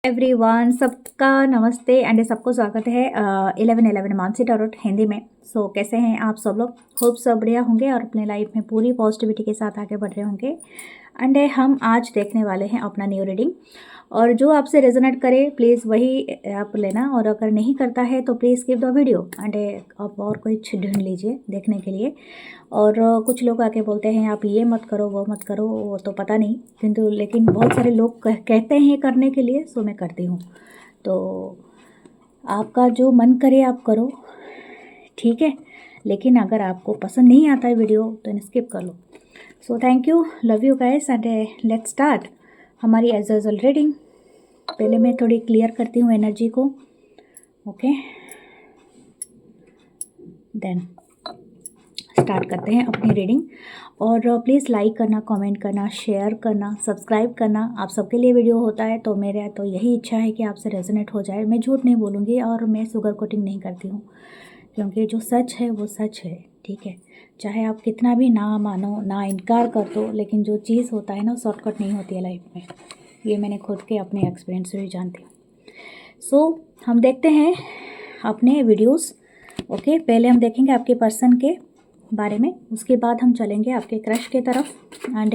Everyone, सबका नमस्ते and सबको स्वागत है 1111 मानसी टैरोट हिंदी में। कैसे हैं आप सब लोग? होप सब बढ़िया होंगे और अपने लाइफ में पूरी पॉजिटिविटी के साथ आगे बढ़ रहे होंगे। एंड हम आज देखने वाले हैं अपना न्यू रीडिंग, और जो आपसे रेजोनेट करे प्लीज़ वही आप लेना, और अगर नहीं करता है तो please skip the video and आप और कुछ ढूंढ लीजिए देखने के लिए। और कुछ लोग आके बोलते हैं आप ये मत करो वो मत करो, वो तो पता नहीं, किंतु लेकिन बहुत सारे लोग कहते हैं करने के लिए, सो मैं करती हूँ। तो आपका जो मन करे आप करो, ठीक है। लेकिन अगर आपको पसंद नहीं आता है वीडियो तो स्किप कर लो। So thank you, love you guys and let's start हमारी एज यूजुअल रीडिंग। पहले मैं थोड़ी क्लियर करती हूँ एनर्जी को, ओके, देन स्टार्ट करते हैं अपनी रीडिंग। और प्लीज़ लाइक करना, कमेंट करना, शेयर करना, सब्सक्राइब करना, आप सबके लिए वीडियो होता है। तो मेरे तो यही इच्छा है कि आपसे रेजोनेट हो जाए। मैं झूठ नहीं बोलूँगी और मैं शुगर कोटिंग नहीं करती हूँ, क्योंकि जो सच है वो सच है, ठीक है। चाहे आप कितना भी ना मानो, ना इनकार कर दो, लेकिन जो चीज़ होता है ना शॉर्टकट नहीं होती है लाइफ में। ये मैंने खुद के अपने एक्सपीरियंस से भी जानती हूँ। हम देखते हैं अपने वीडियोस, ओके। पहले हम देखेंगे आपके पर्सन के बारे में, उसके बाद हम चलेंगे आपके क्रश के तरफ। एंड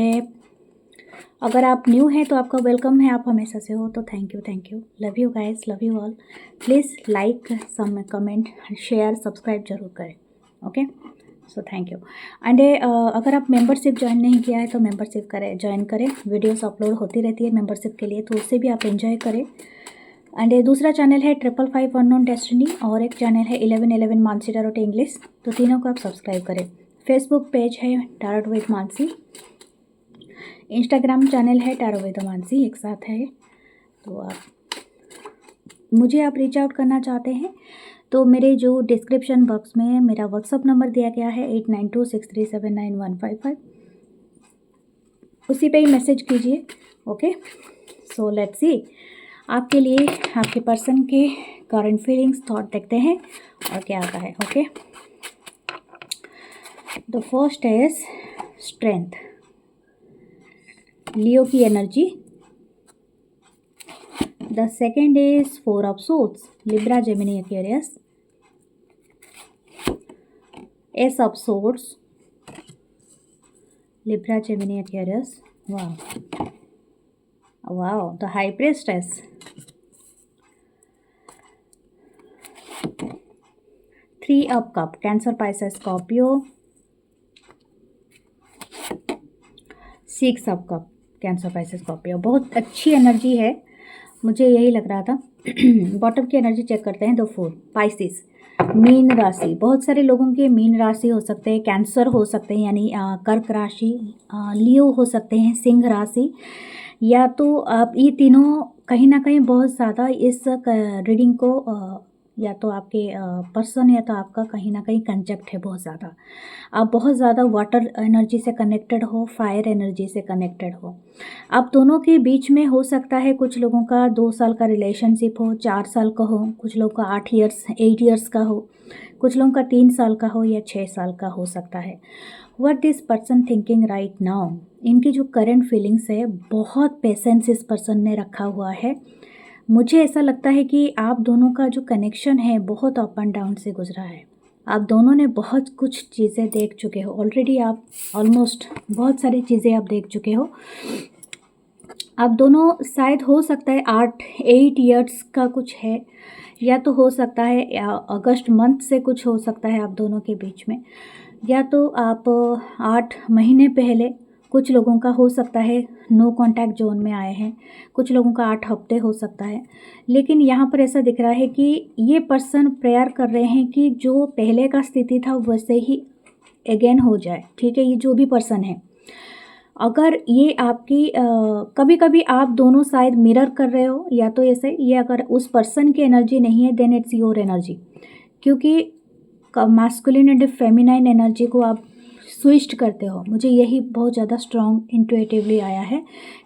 अगर आप न्यू हैं तो आपका वेलकम है, आप हमेशा से हो, तो thank you, love you guys, love you all. Please like, some comment, share, subscribe जरूर करें, okay. So thank you. And अगर आप मेंबरशिप ज्वाइन नहीं किया है तो मेंबरशिप ज्वाइन करें। वीडियोस अपलोड होती रहती है मेंबरशिप के लिए, तो उससे भी आप एंजॉय करें। एंड दूसरा चैनल है 555 अननोन डेस्टिनी, और एक चैनल है 1111 मानसी टैरोट इंग्लिश, तो तीनों को आप सब्सक्राइब करें। फेसबुक पेज है tarot with Mansi, Instagram channel है टैरोट विद मानसी, एक साथ है। तो आप रीच आउट करना चाहते हैं तो मेरे जो डिस्क्रिप्शन बॉक्स में मेरा व्हाट्सअप नंबर दिया गया है 8926379155, उसी पे ही मैसेज कीजिए, ओके। सो लेट्स सी आपके लिए आपके पर्सन के करंट फीलिंग्स, थॉट देखते हैं और क्या आता है, okay. The first is strength, Leo की energy. The second is 4 of swords, Libra, Gemini, Aquarius. Ace of swords, Libra, Gemini, Aquarius. Wow, the high priestess. 3 of cup, Cancer, Pisces, Scorpio. 6 of cup, Cancer, Pisces, Scorpio. बहुत अच्छी energy है, मुझे यही लग रहा था। Bottom की energy check करते हैं। द 4 पाइसेस, मीन राशि। बहुत सारे लोगों के मीन राशि हो सकते हैं, कैंसर हो सकते हैं यानी कर्क राशि, लियो हो सकते हैं, सिंह राशि, या तो आप ये तीनों कहीं ना कहीं बहुत ज़्यादा इस रीडिंग को या तो आपके पर्सन या तो आपका कहीं ना कहीं कंसेप्ट है बहुत ज़्यादा। आप बहुत ज़्यादा वाटर एनर्जी से कनेक्टेड हो, फायर एनर्जी से कनेक्टेड हो। आप दोनों के बीच में हो सकता है कुछ लोगों का 2 साल का रिलेशनशिप हो, 4 साल का हो, कुछ लोगों का 8 ईयर्स का हो, कुछ लोगों का 3 साल का हो या 6 साल का हो सकता है। What this person thinking right now, इनकी जो करंट फीलिंग्स है, बहुत पेशेंस इस पर्सन ने रखा हुआ है। मुझे ऐसा लगता है कि आप दोनों का जो कनेक्शन है बहुत अप एंड डाउन से गुजरा है। आप दोनों ने बहुत कुछ चीज़ें देख चुके हो ऑलरेडी, आप ऑलमोस्ट बहुत सारी चीज़ें आप देख चुके हो। आप दोनों शायद हो सकता है 8 ईयर्स का कुछ है, या तो हो सकता है अगस्त मंथ से कुछ हो सकता है आप दोनों के बीच में, या तो आप 8 महीने पहले, कुछ लोगों का हो सकता है नो कांटेक्ट जोन में आए हैं, कुछ लोगों का 8 हफ्ते हो सकता है। लेकिन यहाँ पर ऐसा दिख रहा है कि ये पर्सन प्रेयर कर रहे हैं कि जो पहले का स्थिति था वैसे ही अगेन हो जाए, ठीक है। ये जो भी पर्सन है, अगर ये आपकी कभी कभी आप दोनों शायद मिरर कर रहे हो, या तो ऐसे, ये अगर उस पर्सन की एनर्जी नहीं है देन इट्स योर एनर्जी, क्योंकि मैस्कुलिन एंड फेमिनाइन एनर्जी को आप स्विच करते हो। मुझे यही बहुत ज़्यादा स्ट्रॉन्ग इंट्यूटिवली आया है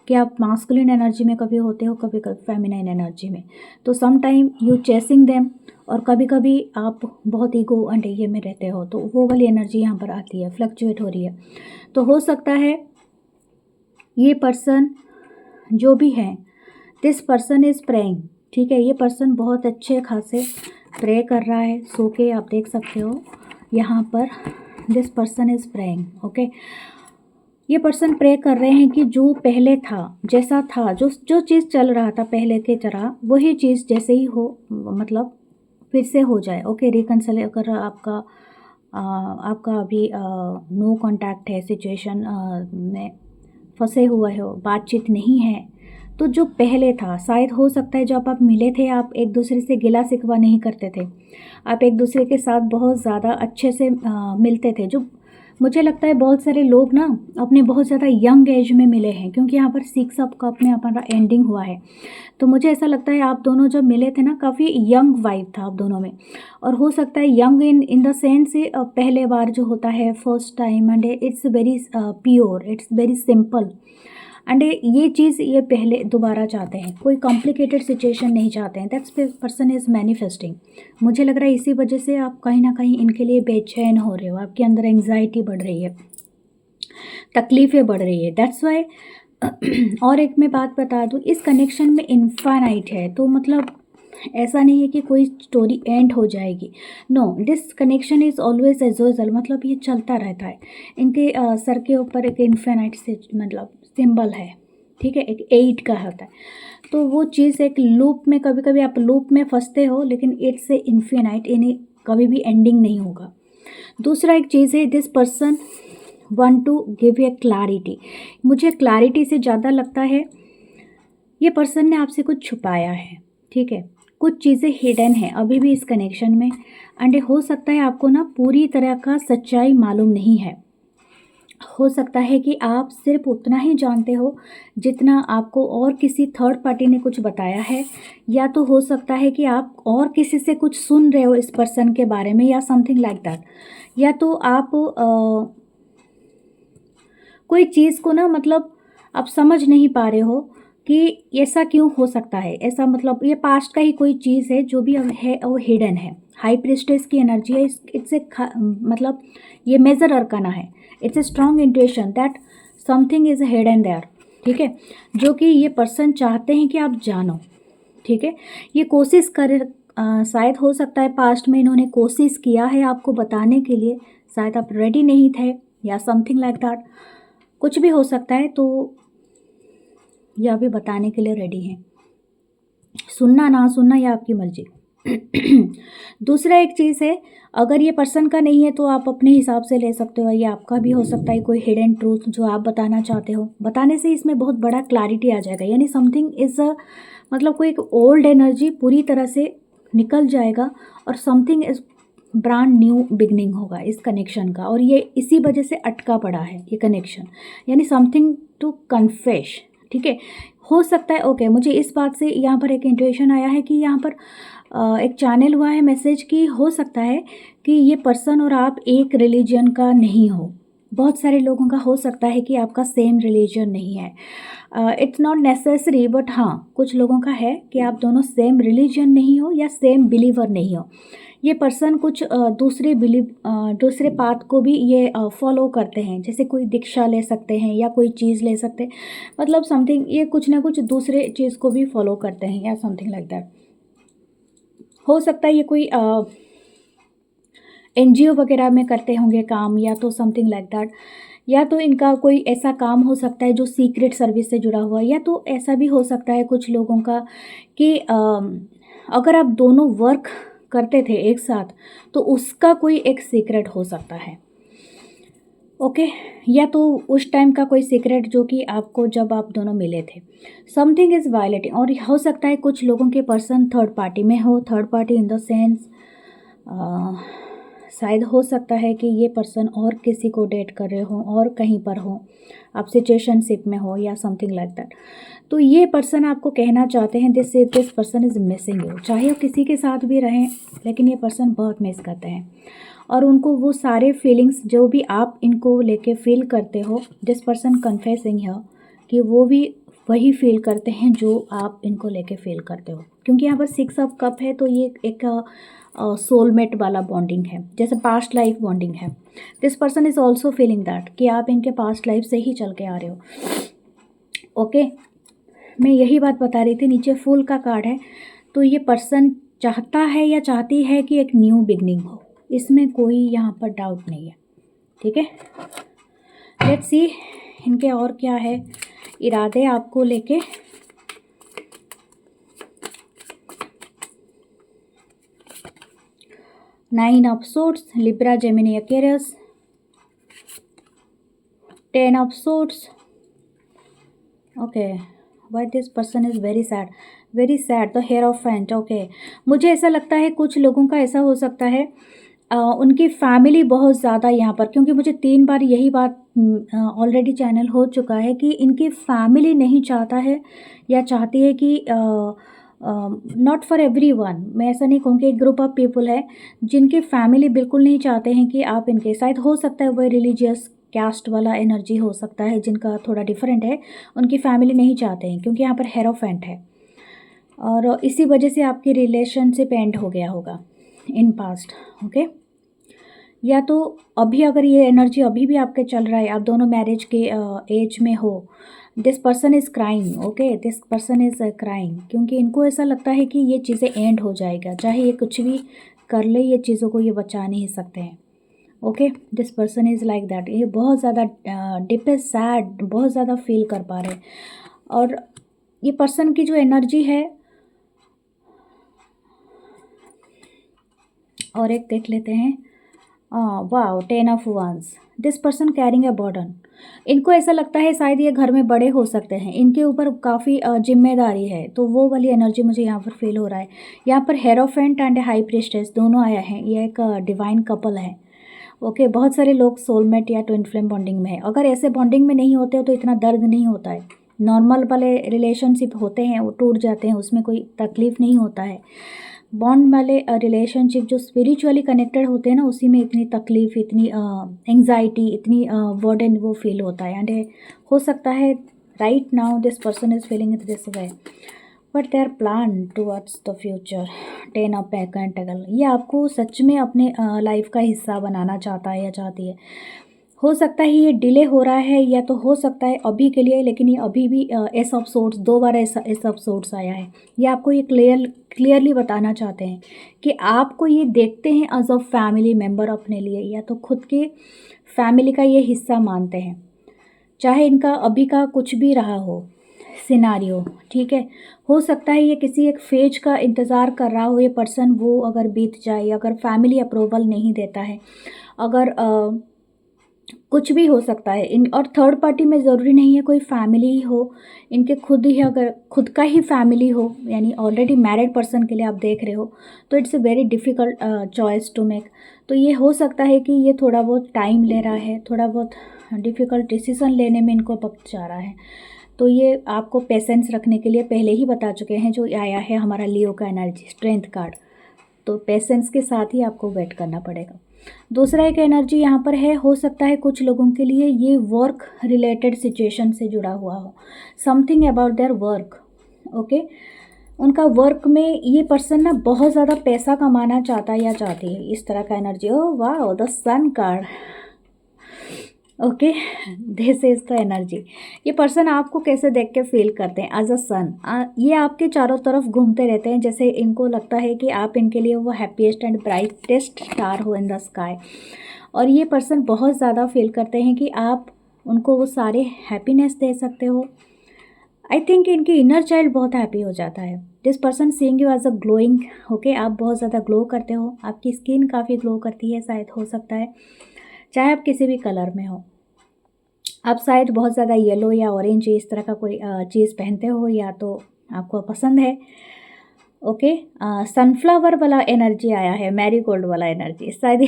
कि आप मास्कुलिन एनर्जी में कभी होते हो, कभी कभी फेमिनाइन एनर्जी में। तो some time you chasing them, और कभी कभी आप बहुत ईगो एंड ये में रहते हो, तो वो वाली एनर्जी यहाँ पर आती है, फ्लक्चुएट हो रही है। तो हो सकता है ये पर्सन जो भी है दिस पर्सन इज़ प्रेइंग, ठीक है। ये पर्सन बहुत अच्छे खासे प्रे कर रहा है, सो के आप देख सकते हो यहाँ पर this person is praying, okay. ये पर्सन प्रे कर रहे हैं कि जो पहले था, जैसा था, जो चीज़ चल रहा था पहले की तरह, वही चीज़ जैसे ही हो, मतलब फिर से हो जाए, ओके। रिकंसिल अगर आपका अभी नो कांटेक्ट है, सिचुएशन में फंसे हुए हो, बातचीत नहीं है, तो जो पहले था, शायद हो सकता है जब आप मिले थे आप एक दूसरे से गिला शिकवा नहीं करते थे, आप एक दूसरे के साथ बहुत ज़्यादा अच्छे से मिलते थे। जो मुझे लगता है बहुत सारे लोग ना अपने बहुत ज़्यादा यंग एज में मिले हैं, क्योंकि यहाँ पर 6 ऑफ कप में हमारा एंडिंग हुआ है। तो मुझे ऐसा लगता है आप दोनों जब मिले थे ना, काफ़ी यंग वाइब था आप दोनों में, और हो सकता है यंग इन द सेंस पहले बार जो होता है, first time, and it's very pure, it's very simple, and ये चीज़ ये पहले दोबारा चाहते हैं, कोई कॉम्प्लिकेटेड सिचुएशन नहीं चाहते हैं। That's person is manifesting. मुझे लग रहा है इसी वजह से आप कहीं ना कहीं इनके लिए बेचैन हो रहे हो, आपके अंदर एंग्जाइटी बढ़ रही है, तकलीफ़ें बढ़ रही है, दैट्स वाई। और एक मैं बात बता दूँ, इस कनेक्शन में इनफाइनाइट है, तो मतलब ऐसा नहीं है कि कोई स्टोरी एंड हो जाएगी, no, this connection is always as usual, मतलब ये चलता रहता है। इनके सर के ऊपर एक इनफाइनाइट से मतलब सिंबल है, ठीक है, एक 8 का होता है, तो वो चीज़ एक लूप में, कभी कभी आप लूप में फंसते हो, लेकिन इट्स से इन्फिनाइट, इन्हें कभी भी एंडिंग नहीं होगा। दूसरा एक चीज़ है, this person want to give a clarity. मुझे क्लैरिटी से ज़्यादा लगता है ये पर्सन ने आपसे कुछ छुपाया है, ठीक है, कुछ चीज़ें हिडन है अभी भी इस कनेक्शन में, एंड हो सकता है आपको ना पूरी तरह का सच्चाई मालूम नहीं है। हो सकता है कि आप सिर्फ उतना ही जानते हो जितना आपको और किसी थर्ड पार्टी ने कुछ बताया है, या तो हो सकता है कि आप और किसी से कुछ सुन रहे हो इस पर्सन के बारे में, या समथिंग लाइक दैट, या तो आप कोई चीज़ को ना, मतलब आप समझ नहीं पा रहे हो कि ऐसा क्यों हो सकता है, ऐसा मतलब ये पास्ट का ही कोई चीज़ है जो भी अब है वो हिडन है। हाई प्रिस्टेस की एनर्जी है, इट्स ए मतलब ये मेजर अरकाना है, it's a strong intuition that something is hidden there, ठीक है, जो कि ये पर्सन चाहते हैं कि आप जानो, ठीक है। ये कोशिश कर शायद हो सकता है पास्ट में इन्होंने कोशिश किया है आपको बताने के लिए, शायद आप रेडी नहीं थे, या समथिंग लाइक दैट, कुछ भी हो सकता है। तो ये अभी बताने के लिए रेडी हैं, सुनना ना सुनना ये आपकी मर्जी। दूसरा एक चीज़ है, अगर ये पर्सन का नहीं है तो आप अपने हिसाब से ले सकते हो, ये आपका भी हो सकता है, कोई हिडन ट्रूथ जो आप बताना चाहते हो, बताने से इसमें बहुत बड़ा क्लैरिटी आ जाएगा, यानी समथिंग इज़ मतलब कोई एक ओल्ड एनर्जी पूरी तरह से निकल जाएगा, और something is brand new beginning होगा इस कनेक्शन का, और ये इसी वजह से अटका पड़ा है ये कनेक्शन, यानी समथिंग टू कन्फेश, ठीक है। हो सकता है, ओके, मुझे इस बात से यहाँ पर एक इंट्यूशन आया है कि यहाँ पर एक चैनल हुआ है मैसेज कि हो सकता है कि ये पर्सन और आप एक रिलीजन का नहीं हो। बहुत सारे लोगों का हो सकता है कि आपका सेम रिलीजन नहीं है, इट्स नॉट नेसेसरी, बट हाँ, कुछ लोगों का है कि आप दोनों सेम रिलीजन नहीं हो या सेम बिलीवर नहीं हो। ये पर्सन कुछ दूसरे पाथ को भी ये फॉलो करते हैं, जैसे कोई दीक्षा ले सकते हैं या कोई चीज़ ले सकते हैं, मतलब समथिंग ये कुछ ना कुछ दूसरे चीज़ को भी फॉलो करते हैं, या समथिंग लाइक दैट। हो सकता है ये कोई NGO वगैरह में करते होंगे काम, या तो समथिंग लाइक दैट, या तो इनका कोई ऐसा काम हो सकता है जो सीक्रेट सर्विस से जुड़ा हुआ है, या तो ऐसा भी हो सकता है कुछ लोगों का कि अगर आप दोनों वर्क करते थे एक साथ तो उसका कोई एक सीक्रेट हो सकता है, ओके, या तो उस टाइम का कोई सीक्रेट जो कि आपको जब आप दोनों मिले थे, समथिंग इज़ वायलेटिंग। और हो सकता है कुछ लोगों के पर्सन थर्ड पार्टी में हो, third party in the sense शायद हो सकता है कि ये पर्सन और किसी को डेट कर रहे हो और कहीं पर हो, आप सिचुएशनशिप में हो या समथिंग लाइक दैट। तो ये पर्सन आपको कहना चाहते हैं this person is missing you, चाहे वो किसी के साथ भी रहें, लेकिन ये पर्सन बहुत मिस करते हैं, और उनको वो सारे फीलिंग्स जो भी आप इनको लेके फील करते हो, दिस पर्सन कन्फेसिंग है कि वो भी वही फील करते हैं जो आप इनको लेके फील करते हो, क्योंकि यहाँ पर 6 ऑफ कप है, तो ये एक सोलमेट वाला बॉन्डिंग है, जैसे पास्ट लाइफ बॉन्डिंग है। This person is also feeling that कि आप इनके पास्ट लाइफ से ही चल के आ रहे हो, ओके। मैं यही बात बता रही थी, नीचे फूल का कार्ड है, तो ये पर्सन चाहता है या चाहती है कि एक न्यू बिगनिंग हो, इसमें कोई यहाँ पर डाउट नहीं है। ठीक है, लेट्स सी इनके और क्या है इरादे आपको लेके। Nine of swords, Libra, Gemini, Aquarius, 10 of swords. Okay, why this person is very sad, very sad, the hierophant. Okay, मुझे ऐसा लगता है कुछ लोगों का ऐसा हो सकता है उनकी फैमिली बहुत ज़्यादा यहाँ पर, क्योंकि मुझे 3 बार यही बात ऑलरेडी चैनल हो चुका है कि इनकी फैमिली नहीं चाहता है या चाहती है कि नॉट फॉर एवरीवन, मैं ऐसा नहीं कहूँगी, एक ग्रुप ऑफ पीपल है जिनकी फैमिली बिल्कुल नहीं चाहते हैं कि आप इनके, शायद हो सकता है वह रिलीजियस कैस्ट वाला एनर्जी हो सकता है जिनका थोड़ा डिफरेंट है, उनकी फैमिली नहीं चाहते हैं क्योंकि यहाँ पर हेरोफेंट है, और इसी वजह से आपकी रिलेशनशिप एंड हो गया होगा इन पास्ट। ओके, या तो अभी अगर ये एनर्जी अभी भी आपके चल रहा है, आप दोनों मैरिज के एज में हो, this person is crying. Okay, this person is crying, क्योंकि इनको ऐसा लगता है कि ये चीज़ें एंड हो जाएगा, चाहे ये कुछ भी कर ले, ये चीज़ों को ये बचा नहीं सकते हैं। Okay, this person is like that, ये बहुत ज़्यादा डिप है, सैड, बहुत ज़्यादा फील कर पा रहे हैं। और ये पर्सन की जो एनर्जी है, और एक देख लेते हैं, wow, 10 of wands, this person carrying a burden. इनको ऐसा लगता है शायद ये घर में बड़े हो सकते हैं, इनके ऊपर काफ़ी जिम्मेदारी है, तो वो वाली एनर्जी मुझे यहाँ पर फील हो रहा है। यहाँ पर हेरोफेंट एंड हाई प्रीस्टेस दोनों आया है, ये एक डिवाइन कपल है। ओके, बहुत सारे लोग सोलमेट या ट्विन फ्लेम बॉन्डिंग में है, अगर ऐसे बॉन्डिंग में नहीं होते हो तो इतना दर्द नहीं होता है। नॉर्मल वाले रिलेशनशिप होते हैं वो टूट जाते हैं, उसमें कोई तकलीफ़ नहीं होता है। बॉन्ड वाले रिलेशनशिप जो स्पिरिचुअली कनेक्टेड होते हैं ना, उसी में इतनी तकलीफ़, इतनी एंग्जाइटी, इतनी बर्डन वो फील होता है। एंड हो सकता है right now this person is feeling it this way, but they are plan towards the future. 10 of pentacle, ये आपको सच में अपने लाइफ का हिस्सा बनाना चाहता है या चाहती है। हो सकता है ये डिले हो रहा है, या तो हो सकता है अभी के लिए, लेकिन ये अभी भी S of swords 2 bar S of swords आया है। ये आपको ये क्लियरली बताना चाहते हैं कि आपको ये देखते हैं एज अ फैमिली मेम्बर अपने लिए, या तो खुद के फैमिली का ये हिस्सा मानते हैं, चाहे इनका अभी का कुछ भी रहा हो सिनारियो। ठीक है, हो सकता है ये किसी एक फेज का इंतज़ार कर रहा हो ये पर्सन, वो अगर बीत जाए, अगर फैमिली अप्रूवल नहीं देता है, अगर कुछ भी हो सकता है इन, और थर्ड पार्टी में ज़रूरी नहीं है कोई फैमिली ही हो, इनके खुद ही, अगर खुद का ही फैमिली हो, यानी ऑलरेडी मैरिड पर्सन के लिए आप देख रहे हो, तो it's a very difficult choice to make. तो ये हो सकता है कि ये थोड़ा बहुत टाइम ले रहा है, थोड़ा बहुत डिफ़िकल्ट डिसीज़न लेने में इनको वक्त जा रहा है। तो ये आपको पेशेंस रखने के लिए पहले ही बता चुके हैं, जो आया है हमारा लियो का एनर्जी स्ट्रेंथ कार्ड, तो पेशेंस के साथ ही आपको वेट करना पड़ेगा। दूसरा एक एनर्जी यहाँ पर है, हो सकता है कुछ लोगों के लिए ये वर्क रिलेटेड सिचुएशन से जुड़ा हुआ हो, something about their work. Okay, उनका वर्क में ये पर्सन ना बहुत ज़्यादा पैसा कमाना चाहता है या चाहती है, इस तरह का एनर्जी। ओह वाह, the sun card. Okay, this is the energy. ये पर्सन आपको कैसे देख के फील करते हैं एज अ सन, ये आपके चारों तरफ घूमते रहते हैं, जैसे इनको लगता है कि आप इनके लिए वो हैप्पीएस्ट एंड ब्राइटेस्ट स्टार हो इन द स्काई। और ये पर्सन बहुत ज़्यादा फील करते हैं कि आप उनको वो सारे हैप्पीनेस दे सकते हो। आई थिंक इनकी इनर चाइल्ड बहुत हैप्पी हो जाता है। This person seeing you as a glowing. Okay, आप बहुत ज़्यादा ग्लो करते हो, आपकी स्किन काफ़ी ग्लो करती है, शायद हो सकता है, चाहे आप किसी भी कलर में हो, आप शायद बहुत ज़्यादा येलो या ऑरेंज इस तरह का कोई चीज़ पहनते हो, या तो आपको पसंद है। ओके, सनफ्लावर वाला एनर्जी आया है, मैरीगोल्ड वाला एनर्जी, शायद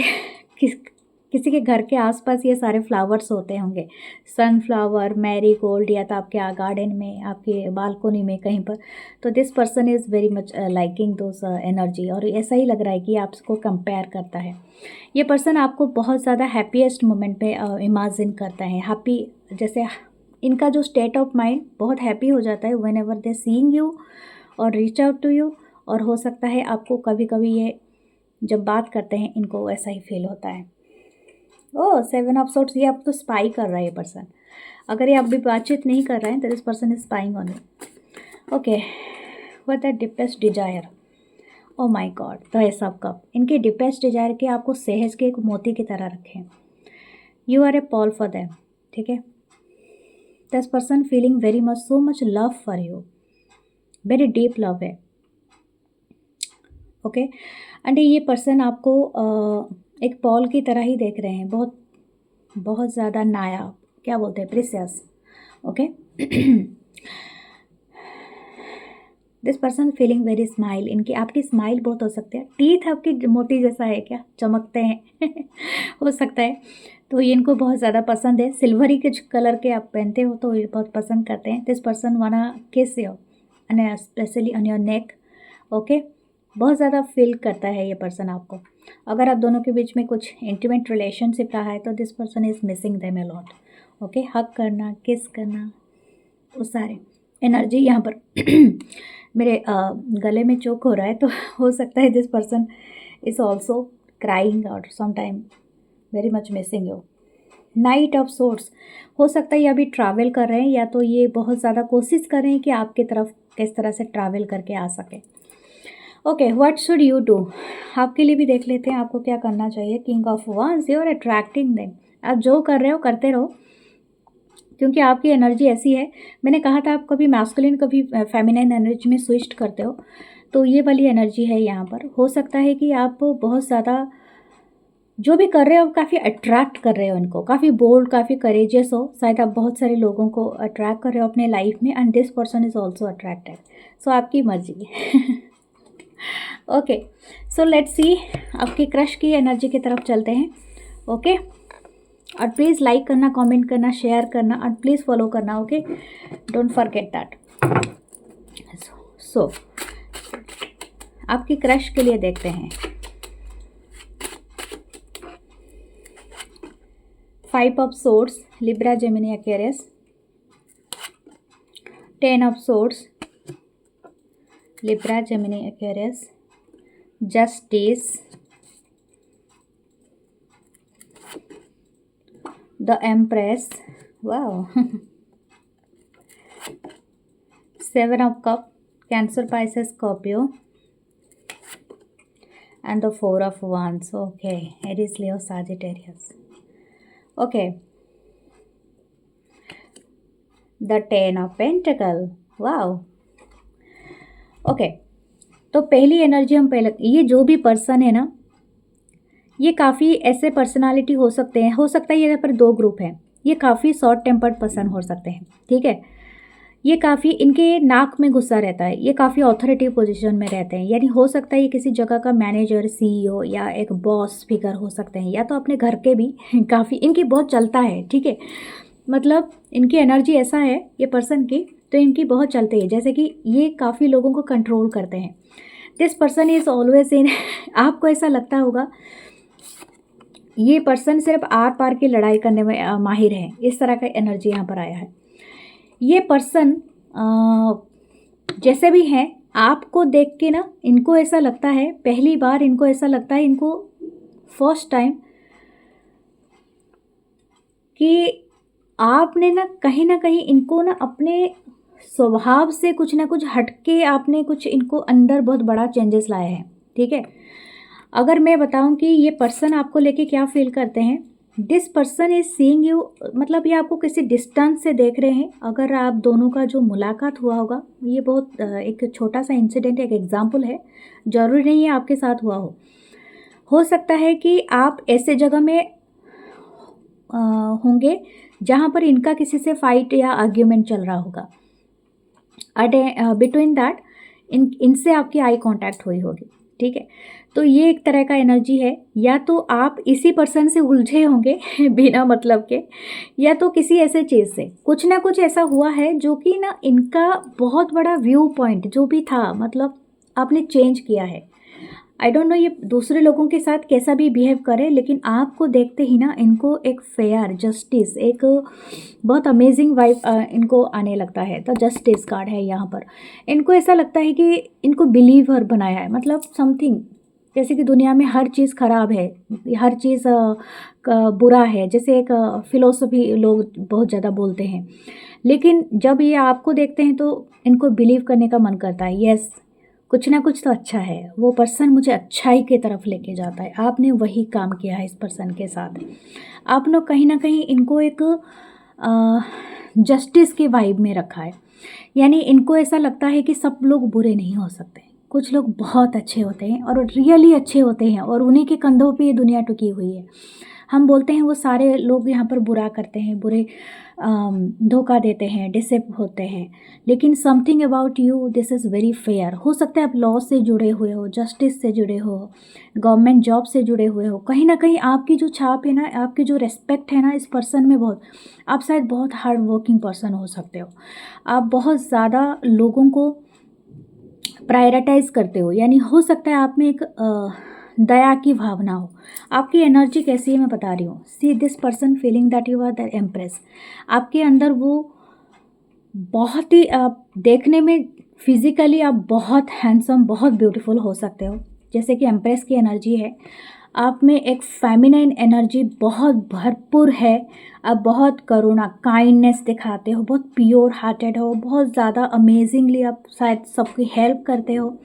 किसी के घर के आसपास ये सारे फ्लावर्स होते होंगे, सनफ्लावर, मैरीगोल्ड, या तो आपके गार्डन में, आपके बालकोनी में कहीं पर। तो this person is very much liking those energy, और ऐसा ही लग रहा है कि आपको कंपेयर करता है। ये पर्सन आपको बहुत ज़्यादा हैप्पीएस्ट मोमेंट पे इमेजिन करता है, हैप्पी, जैसे इनका जो स्टेट ऑफ माइंड बहुत हैप्पी हो जाता है when ever they seeing you और रीच आउट टू यू। और हो सकता है आपको कभी कभी ये जब बात करते हैं इनको ऐसा ही फील होता है। ओह, 7 ऑफ सोर्ड्स, ये आप तो स्पाई कर रहा है ये पर्सन, अगर ये आप भी बातचीत नहीं कर रहे हैं तो this person is spying on you. Okay, what the deepest desire, oh my god, the ace of cup. इनके डीपेस्ट डिजायर के आपको सहज के एक मोती की तरह रखें। You are a pearl for them, ठीक है। This person feeling very much, so much love for you, very deep love है, ओके। एंड ये पर्सन आपको एक पॉल की तरह ही देख रहे हैं, बहुत बहुत ज़्यादा नायाब, क्या बोलते हैं, precious, okay. This person feeling very smile, इनकी आपकी स्माइल बहुत हो सकती है, टीथ आपकी मोती जैसा है क्या, चमकते हैं हो सकता है। तो ये इनको बहुत ज़्यादा पसंद है, सिल्वरी के कलर के आप पहनते हो तो ये बहुत पसंद करते हैं। दिस पर्सन वाना किस you and specially on your neck, okay. बहुत ज़्यादा फील करता है ये पर्सन आपको। अगर आप दोनों के बीच में कुछ इंटीमेट रिलेशनशिप रहा है तो this person is missing them a lot, okay. Hug करना, किस करना, वो सारे एनर्जी यहाँ पर मेरे गले में चोक हो रहा है, तो हो सकता है this person is also crying और some time very much missing you. Knight of swords, हो सकता है ये अभी ट्रैवल कर रहे हैं, या तो ये बहुत ज़्यादा कोशिश कर रहे हैं कि आपकी तरफ किस तरह से ट्रैवल करके आ सके। Okay, what should you do, आपके लिए भी देख लेते हैं आपको क्या करना चाहिए। किंग ऑफ वांस, यू आर अट्रैक्टिंग देम, आप जो कर रहे हो करते रहो, क्योंकि आपकी एनर्जी ऐसी है। मैंने कहा था आप कभी मैस्कुलिन कभी फेमिनिन एनर्जी में स्विच करते हो, तो ये वाली एनर्जी है यहाँ पर। हो सकता है कि आप बहुत ज़्यादा जो भी कर रहे हो काफ़ी अट्रैक्ट कर रहे हो इनको, काफ़ी बोल्ड, काफ़ी करेजियस हो, शायद आप बहुत सारे लोगों को अट्रैक्ट कर रहे हो अपने लाइफ में, and this person is also attracted, so आपकी मर्जी ओके। सो लेट्स सी, आपकी क्रश की एनर्जी की तरफ चलते हैं, ओके। और प्लीज़ लाइक करना, कमेंट करना, शेयर करना, और प्लीज़ फॉलो करना, ओके, डोंट फॉरगेट दैट। सो आपकी क्रश के लिए देखते हैं। 5 of swords, Libra, Gemini, Aquarius. 10 of swords, Libra, Gemini, Aquarius. Justice, the empress, wow 7 of cup, Cancer, Pisces, Scorpio, and the 4 of wands, okay, Aries, Leo, Sagittarius, okay. The 10 of pentacle, wow, okay। तो पहली energy हम पहले, ये जो भी person है ना, ये काफ़ी ऐसे पर्सनालिटी हो सकते हैं, हो सकता है ये यहाँ पर 2 ग्रुप हैं। ये काफ़ी शॉर्ट टेम्पर्ड पर्सन हो सकते हैं, ठीक है। ये काफ़ी, इनके नाक में गुस्सा रहता है, ये काफ़ी ऑथोरिटी पोजीशन में रहते हैं, यानी हो सकता है ये किसी जगह का मैनेजर, सीईओ या एक बॉस फिगर हो सकते हैं, या तो अपने घर के भी काफ़ी इनकी बहुत चलता है, ठीक है। मतलब इनकी एनर्जी ऐसा है ये पर्सन की, तो इनकी बहुत चलती है, जैसे कि ये काफ़ी लोगों को कंट्रोल करते हैं। This person is always in आपको ऐसा लगता होगा ये पर्सन सिर्फ आर पार की लड़ाई करने में माहिर है, इस तरह का एनर्जी यहाँ पर आया है। ये पर्सन जैसे भी हैं, आपको देख के ना इनको ऐसा लगता है, पहली बार इनको ऐसा लगता है, इनको फर्स्ट टाइम, कि आपने ना कहीं इनको ना अपने स्वभाव से कुछ ना कुछ हटके आपने कुछ इनको अंदर बहुत बड़ा चेंजेस लाया है, ठीक है। अगर मैं बताऊं कि ये पर्सन आपको लेके क्या फील करते हैं, this person is seeing you, मतलब ये आपको किसी डिस्टेंस से देख रहे हैं। अगर आप दोनों का जो मुलाकात हुआ होगा, ये बहुत एक छोटा सा इंसिडेंट, एक एग्जांपल है, ज़रूरी नहीं है आपके साथ हुआ हो सकता है कि आप ऐसे जगह में होंगे जहाँ पर इनका किसी से फाइट या आर्ग्यूमेंट चल रहा होगा, बिटवीन दैट इनसे आपकी आई कांटेक्ट हुई होगी, ठीक है। तो ये एक तरह का एनर्जी है, या तो आप इसी पर्सन से उलझे होंगे बिना मतलब के, या तो किसी ऐसे चीज़ से कुछ ना कुछ ऐसा हुआ है जो कि ना इनका बहुत बड़ा व्यू पॉइंट जो भी था, मतलब आपने चेंज किया है। आई डोंट नो ये दूसरे लोगों के साथ कैसा भी बिहेव करे, लेकिन आपको देखते ही ना इनको एक फेयर, जस्टिस, एक बहुत अमेजिंग वाइब इनको आने लगता है। तो जस्टिस कार्ड है यहाँ पर, इनको ऐसा लगता है कि इनको बिलीवर बनाया है, मतलब समथिंग जैसे कि दुनिया में हर चीज़ ख़राब है, हर चीज़ बुरा है, जैसे एक फ़िलॉसफ़ी लोग बहुत ज़्यादा बोलते हैं। लेकिन जब ये आपको देखते हैं तो इनको बिलीव करने का मन करता है, यस कुछ ना कुछ तो अच्छा है, वो पर्सन मुझे अच्छाई की तरफ लेके जाता है। आपने वही काम किया है इस पर्सन के साथ। आपने कहीं न कहीं इनको एक जस्टिस के वाइब में रखा है। यानी इनको ऐसा लगता है कि सब लोग बुरे नहीं हो सकते, कुछ लोग बहुत अच्छे होते हैं और रियली अच्छे होते हैं और उन्हीं के कंधों पे ये दुनिया टिकी हुई है। हम बोलते हैं वो सारे लोग यहाँ पर बुरा करते हैं, बुरे धोखा देते हैं, डिसेप होते हैं, लेकिन something about you this is very fair. हो सकता है आप लॉ से जुड़े हुए हो, जस्टिस से जुड़े हो, गवर्नमेंट जॉब से जुड़े हुए हो, कहीं ना कहीं आपकी जो छाप है ना, आपकी जो रिस्पेक्ट है ना इस पर्सन में बहुत, आप शायद बहुत हार्ड वर्किंग पर्सन हो सकते हो। आप बहुत ज़्यादा लोगों को प्रायोरिटाइज करते हो, यानी हो सकता है आप में एक दया की भावना हो। आपकी एनर्जी कैसी है मैं बता रही हूँ। See this person feeling that you are the empress. आपके अंदर वो बहुत ही देखने में फिजिकली आप बहुत हैंडसम, बहुत ब्यूटीफुल हो सकते हो, जैसे कि एम्प्रेस की एनर्जी है। आप में एक फेमिनाइन एनर्जी बहुत भरपूर है। आप बहुत करुणा, काइंडनेस दिखाते हो, बहुत प्योर हार्टेड हो, बहुत ज़्यादा अमेजिंगली आप शायद सबकी हेल्प करते हो।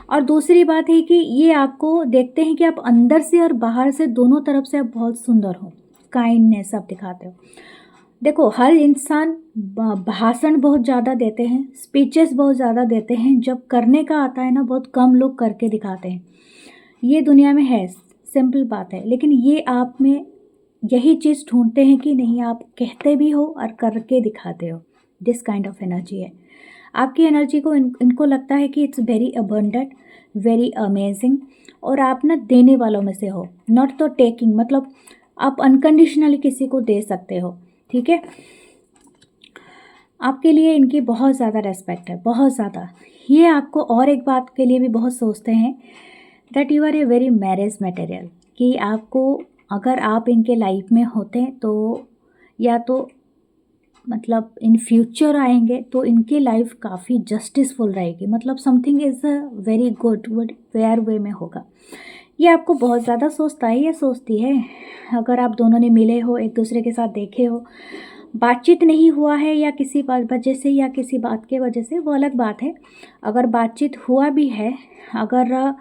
और दूसरी बात है कि ये आपको देखते हैं कि आप अंदर से और बाहर से दोनों तरफ से आप बहुत सुंदर हो, काइंडनेस आप दिखाते हो। देखो हर इंसान भाषण बहुत ज़्यादा देते हैं, स्पीचेस बहुत ज़्यादा देते हैं, जब करने का आता है ना बहुत कम लोग करके दिखाते हैं। ये दुनिया में है, सिंपल बात है। लेकिन ये आप में यही चीज़ ढूंढते हैं कि नहीं, आप कहते भी हो और करके दिखाते हो। दिस काइंड ऑफ एनर्जी है आपकी एनर्जी को। इनको लगता है कि it's very abundant, very amazing, और आप ना देने वालों में से हो, नॉट तो टेकिंग। मतलब आप अनकंडीशनली किसी को दे सकते हो, ठीक है। आपके लिए इनकी बहुत ज़्यादा रेस्पेक्ट है, बहुत ज़्यादा। ये आपको और एक बात के लिए भी बहुत सोचते हैं, that you are a very marriage material, कि आपको अगर आप इनके लाइफ में होते तो, या तो मतलब इन फ्यूचर आएंगे तो इनकी लाइफ काफ़ी जस्टिसफुल रहेगी। मतलब something is very good, what fair way में होगा। ये आपको बहुत ज़्यादा सोचता है, ये सोचती है। अगर आप दोनों ने मिले हो, एक दूसरे के साथ देखे हो, बातचीत नहीं हुआ है या किसी बात वजह से या किसी बात के वजह से, वो अलग बात है। अगर बातचीत हुआ भी है, अगर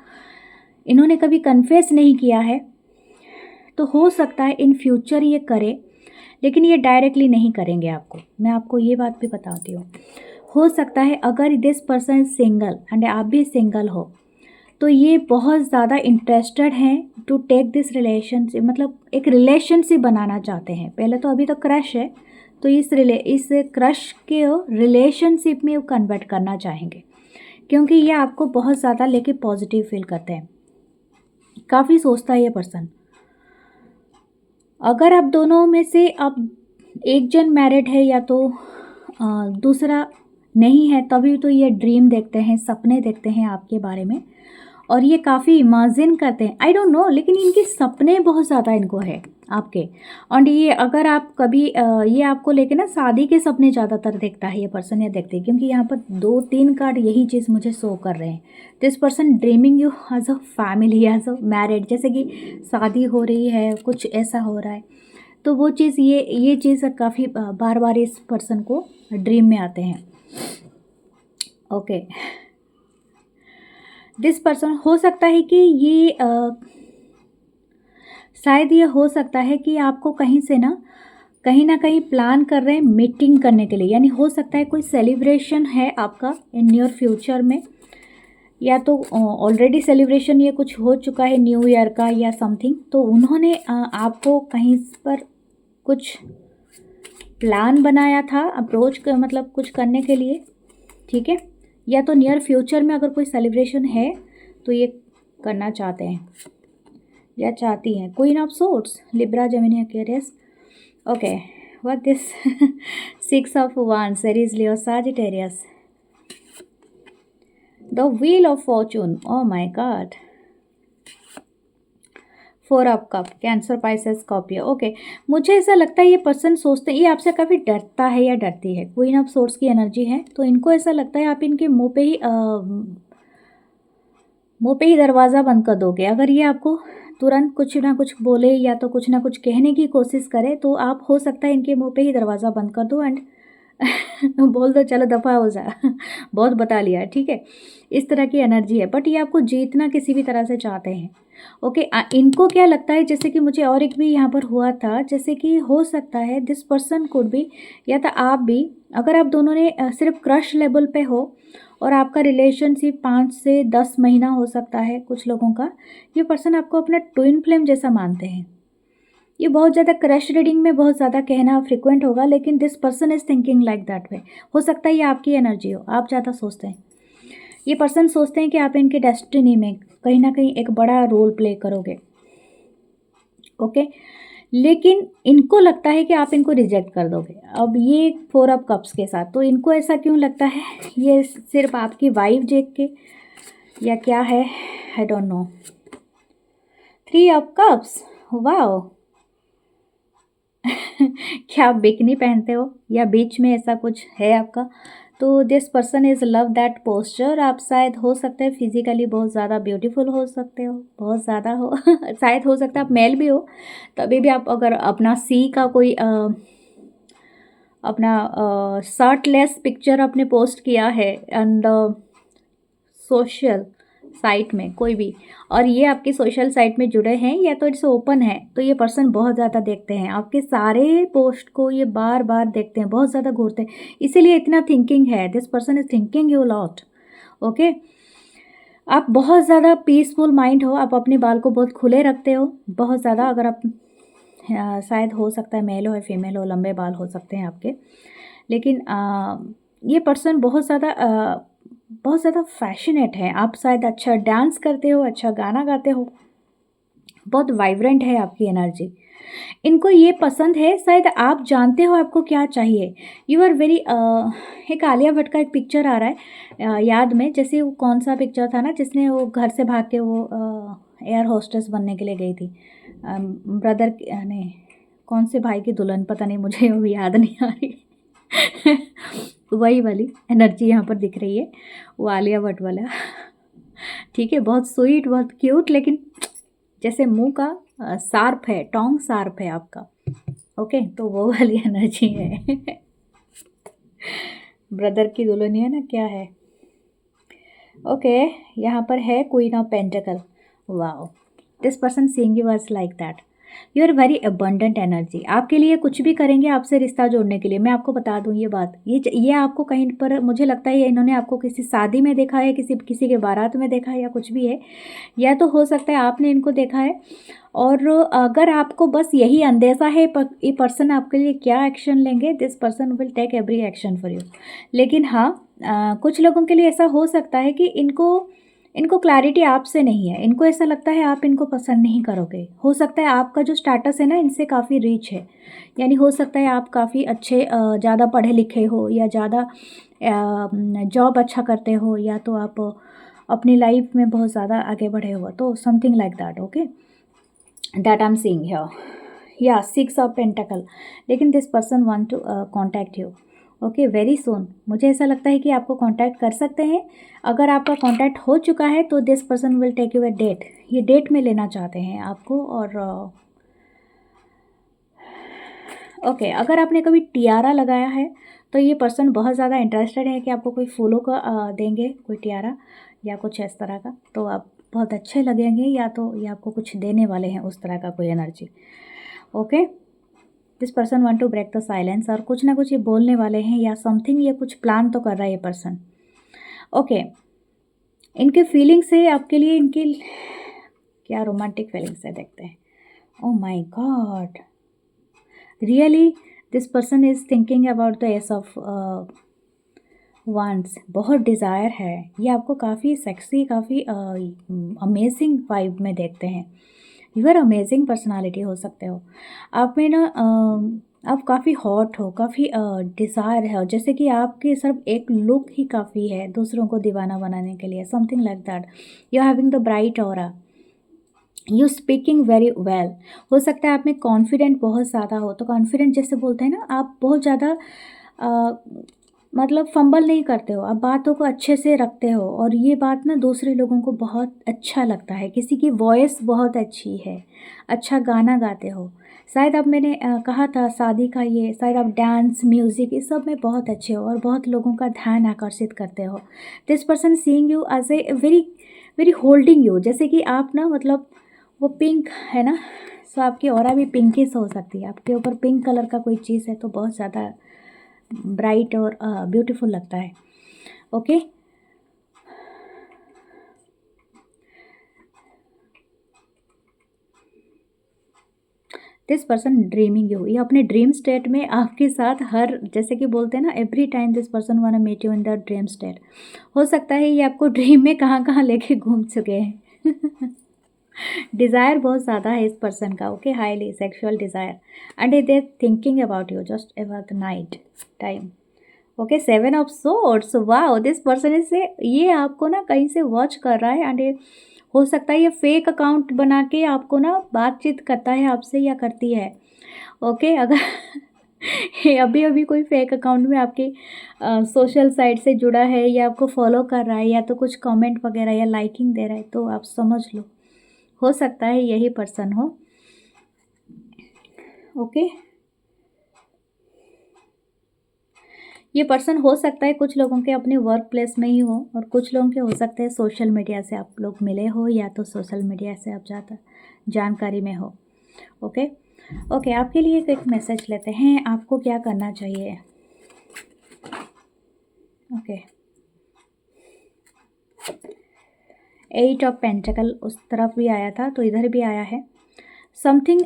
इन्होंने कभी कन्फेस नहीं किया है, तो हो सकता है इन फ्यूचर ये करे, लेकिन ये डायरेक्टली नहीं करेंगे आपको। मैं आपको ये बात भी बताती हूँ। हो सकता है अगर this person is single and आप भी सिंगल हो, तो ये बहुत ज़्यादा इंटरेस्टेड हैं टू टेक दिस रिलेशनशिप, मतलब एक रिलेशनशिप बनाना चाहते हैं। पहले तो अभी तो क्रश है, तो इस क्रश के रिलेशनशिप में वो कन्वर्ट करना चाहेंगे, क्योंकि ये आपको बहुत ज़्यादा लेके पॉजिटिव फील करते हैं। काफ़ी सोचता है ये पर्सन। अगर आप दोनों में से अब एक जन मैरिड है या तो दूसरा नहीं है, तभी तो ये ड्रीम देखते हैं, सपने देखते हैं आपके बारे में, और ये काफ़ी इमेजिन करते हैं। आई डोंट नो, लेकिन इनके सपने बहुत ज़्यादा इनको है आपके। और ये अगर आप कभी ये आपको लेके ना शादी के सपने ज़्यादातर देखता है ये पर्सन, या देखते हैं, क्योंकि यहाँ पर 2-3 कार्ड यही चीज़ मुझे शो कर रहे हैं। This person dreaming you as a family, as a married, जैसे कि शादी हो रही है, कुछ ऐसा हो रहा है। तो वो चीज़, ये चीज़ काफ़ी बार बार इस पर्सन को ड्रीम में आते हैं। ओके, दिस पर्सन हो सकता है कि ये शायद ये हो सकता है कि आपको कहीं ना कहीं प्लान कर रहे हैं मीटिंग करने के लिए। यानी हो सकता है कोई सेलिब्रेशन है आपका इन नियर फ्यूचर में, या तो ऑलरेडी सेलिब्रेशन ये कुछ हो चुका है न्यू ईयर का या समथिंग, तो उन्होंने आपको कहीं पर कुछ प्लान बनाया था अप्रोच कर, मतलब कुछ करने के लिए, ठीक है। या तो नियर फ्यूचर में अगर कोई सेलिब्रेशन है तो ये करना चाहते हैं या चाहती हैं। Queen of swords, Libra, Gemini, Aquarius. Okay, what this 6 of wands, Aries, Leo, Sagittarius. The wheel of Fortune, O my God. 4 of cup, Cancer, Pisces, Scorpio. Okay, मुझे ऐसा लगता है ये पर्सन सोचते हैं ये आपसे काफ़ी डरता है या डरती है। क्वीन ऑफ सोर्ड्स की एनर्जी है, तो इनको ऐसा लगता है आप इनके मुंह पे ही मुंह पे ही दरवाज़ा बंद कर दोगे। अगर ये आपको तुरंत कुछ ना कुछ बोले या तो कुछ ना कुछ कहने की कोशिश करे तो आप हो सकता है इनके मुंह पे ही दरवाज़ा बंद कर दो एंड बोल दो चलो दफ़ा हो जा बहुत बता लिया, ठीक है। इस तरह की एनर्जी है, बट ये आपको जीतना किसी भी तरह से चाहते हैं। ओके, इनको क्या लगता है, जैसे कि मुझे और एक भी यहाँ पर हुआ था, जैसे कि हो सकता है दिस पर्सन कुड बी, या तो आप भी, अगर आप दोनों ने सिर्फ क्रश लेवल पे हो और आपका रिलेशनशिप 5 से 10 महीना हो सकता है कुछ लोगों का, ये पर्सन आपको अपना ट्विन फ्लेम जैसा मानते हैं। ये बहुत ज़्यादा क्रश रीडिंग में बहुत ज़्यादा कहना फ्रिक्वेंट होगा, लेकिन this person is thinking like that way. हो सकता है ये आपकी एनर्जी हो, आप ज़्यादा सोचते हैं। ये पर्सन सोचते हैं कि आप इनके डेस्टिनी में कहीं ना कहीं एक बड़ा रोल प्ले करोगे। ओके, लेकिन इनको लगता है कि आप इनको रिजेक्ट कर दोगे। अब ये 4 ऑफ कप्स के साथ, तो इनको ऐसा क्यों लगता है, ये सिर्फ आपकी वाइफ देख के या क्या है, I don't know. 3 of cups, wow क्या आप बिकनी पहनते हो या बीच में ऐसा कुछ है आपका, तो this person is love that posture. आप शायद हो सकता है फिजिकली बहुत ज़्यादा ब्यूटीफुल हो सकते हो, बहुत ज़्यादा हो शायद हो सकता है आप मेल भी हो, तभी भी आप अगर अपना सी का कोई अपना शर्टलेस पिक्चर आपने पोस्ट किया है एंड सोशल साइट में कोई भी, और ये आपके सोशल साइट में जुड़े हैं या तो इट्स ओपन है, तो ये पर्सन बहुत ज़्यादा देखते हैं आपके सारे पोस्ट को, ये बार बार देखते हैं, बहुत ज़्यादा घूरते हैं, इसीलिए इतना थिंकिंग है। This person is thinking you lot. Okay, आप बहुत ज़्यादा पीसफुल माइंड हो, आप अपने बाल को बहुत खुले रखते हो बहुत ज़्यादा। अगर आप शायद हो सकता है मेल हो या फीमेल हो, लंबे बाल हो सकते हैं आपके, लेकिन ये पर्सन बहुत ज़्यादा फैशनेट है। आप शायद अच्छा डांस करते हो, अच्छा गाना गाते हो, बहुत वाइब्रेंट है आपकी एनर्जी। इनको ये पसंद है, शायद आप जानते हो आपको क्या चाहिए। यू आर वेरी एक आलिया भट्ट का एक पिक्चर आ रहा है याद में, जैसे वो कौन सा पिक्चर था ना, जिसने वो घर से भाग के वो एयर होस्टेस बनने के लिए गई थी, ब्रदर नहीं, कौन से भाई की दुल्हन, पता नहीं, मुझे वो याद नहीं आ रही वही वाली एनर्जी यहाँ पर दिख रही है, वो आलिया भट्ट वाला ठीक है, बहुत स्वीट, बहुत क्यूट, लेकिन जैसे मुंह का शार्प है, टोंग शार्प है आपका। ओके, तो वो वाली एनर्जी है ब्रदर की दुल्हन है ना, क्या है। ओके, यहाँ पर है queen of pentacle. Wow, this person seeing you as like that, you are very abundant energy. आपके लिए कुछ भी करेंगे आपसे रिश्ता जोड़ने के लिए। मैं आपको बता दूं ये बात, ये आपको कहीं पर, मुझे लगता है इन्होंने आपको किसी शादी में देखा है, किसी के बारात में देखा है, या कुछ भी है, या तो हो सकता है आपने इनको देखा है। और अगर आपको बस यही अंदेशा है ये पर्सन आपके लिए क्या एक्शन लेंगे, this person will take every action for you. लेकिन हाँ, कुछ लोगों के लिए ऐसा हो सकता है कि इनको क्लैरिटी आपसे नहीं है, इनको ऐसा लगता है आप इनको पसंद नहीं करोगे। हो सकता है आपका जो स्टेटस है ना इनसे काफ़ी रीच है, यानी हो सकता है आप काफ़ी अच्छे ज़्यादा पढ़े लिखे हो, या ज़्यादा जॉब अच्छा करते हो, या तो आप अपनी लाइफ में बहुत ज़्यादा आगे बढ़े हो, तो something like that. Okay, that I am seeing here, या 6 ऑफ पेंटाकल। लेकिन this person want to contact you, okay, very soon. मुझे ऐसा लगता है कि आपको कांटेक्ट कर सकते हैं। अगर आपका कांटेक्ट हो चुका है तो this person will take you a date, ये डेट में लेना चाहते हैं आपको। और ओके, अगर आपने कभी टियारा लगाया है तो ये पर्सन बहुत ज़्यादा इंटरेस्टेड है कि आपको कोई फूलों का देंगे, कोई टियारा या कुछ इस तरह का, तो आप बहुत अच्छे लगेंगे, या तो ये आपको कुछ देने वाले हैं उस तरह का कोई energy. Okay, this person want to break the silence, और कुछ ना कुछ ये बोलने वाले हैं या समथिंग, ये कुछ प्लान तो कर रहा है ये पर्सन। ओके, इनके फीलिंग्स है आपके लिए, इनकी क्या रोमांटिक फीलिंग्स है, देखते हैं। Oh my God, really this person is thinking about the ace of wands, बहुत डिज़ायर है, ये आपको काफ़ी सेक्सी, काफ़ी अमेजिंग वाइब में देखते हैं। यू आर अमेजिंग पर्सनालिटी हो सकते हो आप में ना, आप काफ़ी हॉट हो, काफ़ी डिज़ायर है, और जैसे कि आपकी सिर्फ एक लुक ही काफ़ी है दूसरों को दीवाना बनाने के लिए, something like that. You are having the bright aura, you speaking very well. हो सकता है आप में कॉन्फिडेंट बहुत ज़्यादा हो, तो कॉन्फिडेंट जैसे बोलते हैं ना, आप बहुत ज़्यादा मतलब फंबल नहीं करते हो, आप बातों को अच्छे से रखते हो और ये बात ना दूसरे लोगों को बहुत अच्छा लगता है। किसी की वॉइस बहुत अच्छी है, अच्छा गाना गाते हो। शायद अब मैंने कहा था शादी का ये, शायद आप डांस म्यूज़िक इस सब में बहुत अच्छे हो और बहुत लोगों का ध्यान आकर्षित करते हो। This person seeing you as a very very holding you, जैसे कि आप ना मतलब वो पिंक है ना, सो आपकी ऑरा भी पिंकिश हो सकती है। आपके ऊपर पिंक कलर का कोई चीज़ है तो बहुत ज़्यादा ब्राइट और ब्यूटीफुल लगता है। Okay, this person dreaming you, ये अपने ड्रीम स्टेट में आपके साथ हर, जैसे कि बोलते हैं ना, every time this person wanna meet you in the dream state. हो सकता है ये आपको ड्रीम में कहाँ कहाँ लेके घूम चुके हैं। डिज़ायर बहुत ज़्यादा है इस पर्सन का। Okay, highly sexual desire and they thinking about you just about the night time. Okay, 7 of swords, wow, this person is से, ये आपको ना कहीं से वॉच कर रहा है एंड हो सकता है ये फेक अकाउंट बना के आपको ना बातचीत करता है आपसे या करती है। ओके, अगर ये अभी अभी कोई फेक अकाउंट में आपके सोशल साइट से जुड़ा है या आपको फॉलो कर रहा है या तो कुछ कमेंट वगैरह या लाइकिंग दे रहा है, तो आप समझ लो, हो सकता है यही पर्सन हो। ओके, ये पर्सन हो सकता है कुछ लोगों के अपने वर्क प्लेस में ही हो और कुछ लोगों के हो सकते हैं सोशल मीडिया से आप लोग मिले हो या तो सोशल मीडिया से आप ज़्यादा जानकारी में हो। ओके ओके, आपके लिए एक मैसेज लेते हैं, आपको क्या करना चाहिए। ओके, 8 ऑफ पेंटिकल उस तरफ भी आया था तो इधर भी आया है। समथिंग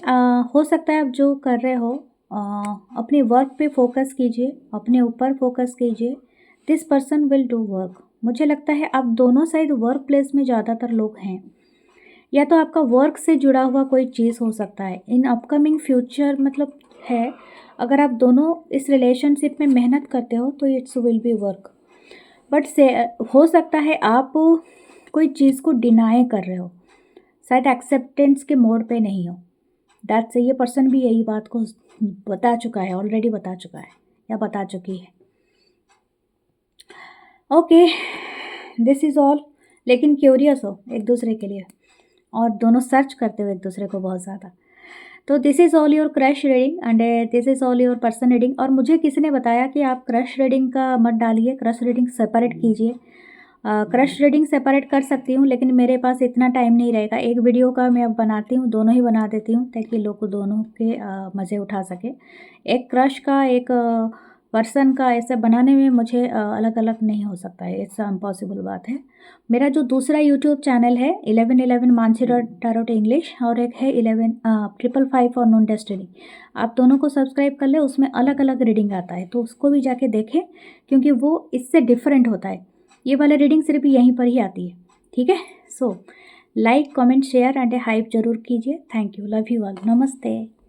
हो सकता है आप जो कर रहे हो अपने वर्क पे फोकस कीजिए, अपने ऊपर फोकस कीजिए। This person will do work. मुझे लगता है आप दोनों साइड वर्क प्लेस में ज़्यादातर लोग हैं, या तो आपका वर्क से जुड़ा हुआ कोई चीज़ हो सकता है इन अपकमिंग फ्यूचर, मतलब है। अगर आप दोनों इस रिलेशनशिप में मेहनत करते हो तो it's will be work, but से हो सकता है आप कोई चीज़ को डिनाई कर रहे हो, शायद एक्सेप्टेंस के मोड पे नहीं हो। दैट्स, ये पर्सन भी यही बात को बता चुका है, ऑलरेडी बता चुका है या बता चुकी है। Okay, this is all. लेकिन क्यूरियस हो एक दूसरे के लिए और दोनों सर्च करते हो एक दूसरे को बहुत ज़्यादा। तो this is all your crush reading and this is all your person reading. और मुझे किसी ने बताया कि आप क्रश रीडिंग का मत डालिए, क्रश रीडिंग सेपरेट कीजिए। क्रश रीडिंग सेपरेट कर सकती हूँ लेकिन मेरे पास इतना टाइम नहीं रहेगा। एक वीडियो का मैं अब बनाती हूँ, दोनों ही बना देती हूँ ताकि लोग दोनों के मज़े उठा सके। एक क्रश का एक पर्सन का ऐसे बनाने में मुझे अलग अलग नहीं हो सकता है, इट्स इम्पॉसिबल बात है। मेरा जो दूसरा यूट्यूब चैनल है 1111 मानसी टारोट इंग्लिश और एक है 1155 और नॉन डेस्टिनी, आप दोनों को सब्सक्राइब कर ले, उसमें अलग अलग रीडिंग आता है तो उसको भी जाके देखें क्योंकि वो इससे डिफरेंट होता है। ये वाला रीडिंग सिर्फ यहीं पर ही आती है, ठीक है। So like comment share and hype जरूर कीजिए। Thank you, love you all, नमस्ते।